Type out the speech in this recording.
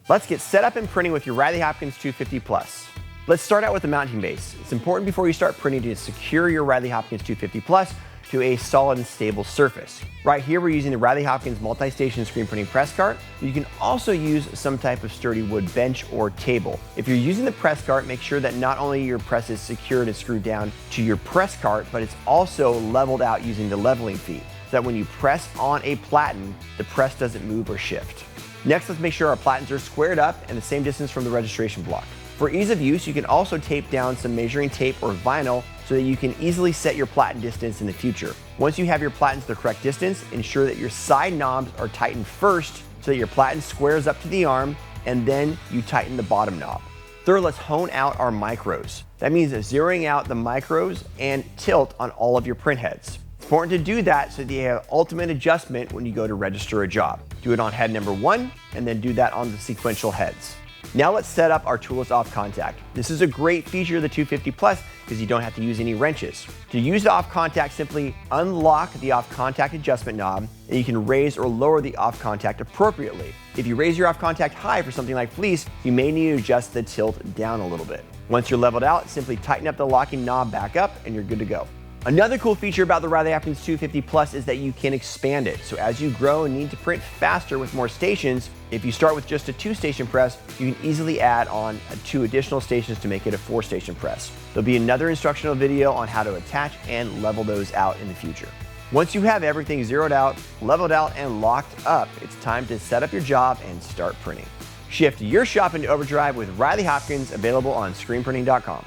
Let's get set up in printing with your Riley Hopkins 250 Plus. Let's start out with the mounting base. It's important before you start printing to secure your Riley Hopkins 250 Plus to a solid and stable surface. Right here we're using the Riley Hopkins multi-station screen printing press cart. You can also use some type of sturdy wood bench or table. If you're using the press cart, make sure that not only your press is secured and screwed down to your press cart, but it's also leveled out using the leveling feet, so that when you press on a platen, the press doesn't move or shift. Next, let's make sure our platens are squared up and the same distance from the registration block. For ease of use, you can also tape down some measuring tape or vinyl so that you can easily set your platen distance in the future. Once you have your platens the correct distance, ensure that your side knobs are tightened first so that your platen squares up to the arm, and then you tighten the bottom knob. Third, let's hone out our micros. That means zeroing out the micros and tilt on all of your print heads. It's important to do that so that you have ultimate adjustment when you go to register a job. Do it on head number 1 and then do that on the sequential heads. Now let's set up our toolless off contact. This is a great feature of the 250 Plus because you don't have to use any wrenches. To use the off contact, simply unlock the off contact adjustment knob and you can raise or lower the off contact appropriately. If you raise your off contact high for something like fleece, you may need to adjust the tilt down a little bit. Once you're leveled out, simply tighten up the locking knob back up and you're good to go. Another cool feature about the Riley Hopkins 250 Plus is that you can expand it. So as you grow and need to print faster with more stations, if you start with just a 2-station press, you can easily add on 2 additional stations to make it a 4-station press. There'll be another instructional video on how to attach and level those out in the future. Once you have everything zeroed out, leveled out, and locked up, it's time to set up your job and start printing. Shift your shop into overdrive with Riley Hopkins, available on screenprinting.com.